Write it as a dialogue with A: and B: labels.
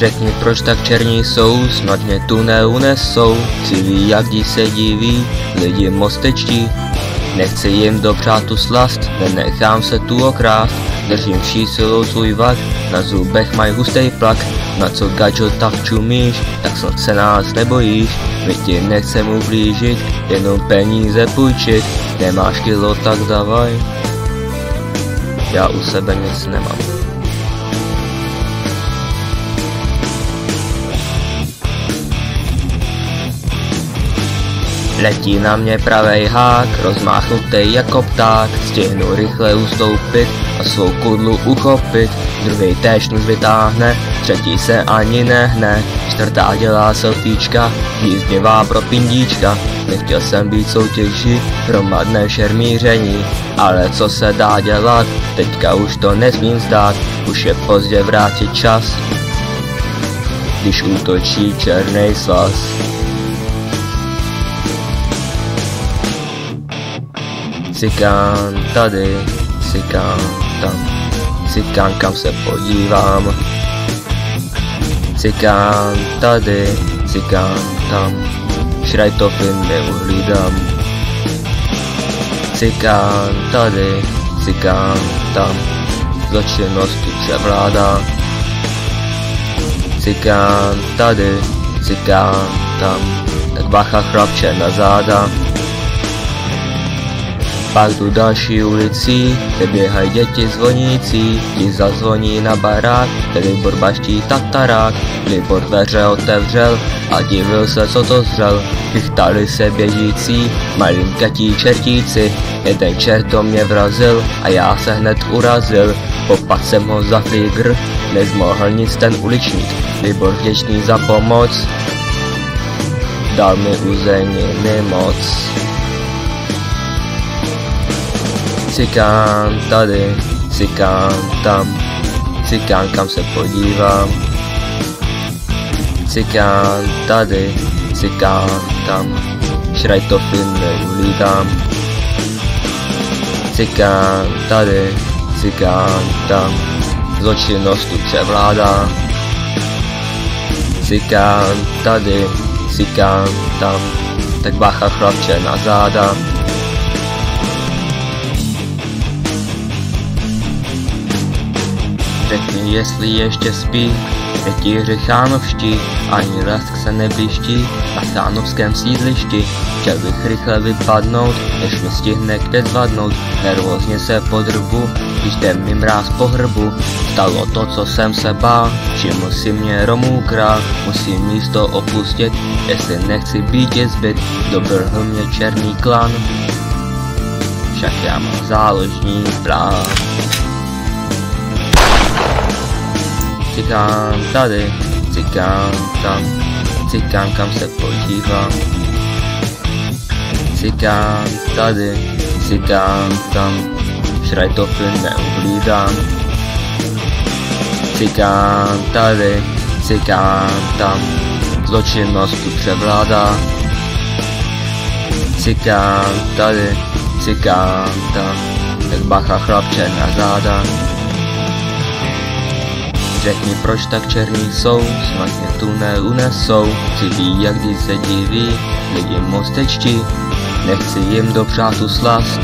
A: Řekni, proč tak černí jsou, snad mě tu neunesou. Chci ví, jak dí se diví lidi mostečtí. Nechci jim dopřát tu slast, nenechám se tu okrást. Držím vší silou svůj vak, na zubech mají hustej plak. Na co gačo tak čumíš, tak snad se nás nebojíš. My ti nechcem ublížit, jenom peníze půjčit. Nemáš kilo, tak davaj, já u sebe nic nemám. Letí na mě pravej hák, rozmáchnutej jako pták. Stihnu rychle ustoupit a svou kudlu uchopit. Druhý též nůž vytáhne, třetí se ani nehne. Čtvrtá dělá selfiečka, jízdivá pro pindíčka. Nechtěl jsem být soutěží, hromadné šermíření. Ale co se dá dělat, teďka už to nesmím zdát. Už je pozdě vrátit čas, když útočí černej svaz. Cikán tady, cikán tam, cikán kam se podívám. Cikán tady, cikán tam, šrajtofy neuhlídám. Cikán tady, cikán tam, zločinnost tu převládá. Cikán tady, cikán tam, tak bacha chlapče na záda. Pak tu další ulicí, kde běhají děti zvonící. Ti zazvoní na barák, kde Libor baští tatarák. Libor dveře otevřel a divil se, co to zřel. Chychtali se běžící, malinkatí čertíci. Jeden čert do mě vrazil a já se hned urazil. Popadl jsem ho za flígr, nezmohl nic ten uličník. Libor vděčný za pomoc, dal mi uzeniny moc. Cikán tady, cikán tam, cikán kam se podívám. Cikán tady, cikán tam, šrajtofy neuhlídám. Cikán tady, cikán tam, zločinnost tu převládá. Cikán tady, cikán tam, tak bacha chlapče na záda. Řekni, jestli ještě spí, rytíři chánovští, ani lesk se neblížtí na chánovském sídlišti. Chtěl bych rychle vypadnout, než mi stihne kde zvadnout. Nervózně se podrbu, když jde mi mráz po hrbu. Stalo to, co jsem se bál, všiml si mě Romů král. Musím místo opustit, jestli nechci být zbyt. Dobrhl mě černý klan, však já mám záložní plán. Cikán tady, cikán tam, cikán kam se podívám. Cikán tady, cikán tam, šrajtofy neuhlídám. Cikán tady, cikán tam, zločinnost tu převládá. Cikán tady, cikán tam, tak bacha chlapče na záda. Řekni, proč tak černí jsou, snad mě tu neunesou. Chci ví, jak když se diví lidi mostečtí. Nechci jim dopřát tu slast,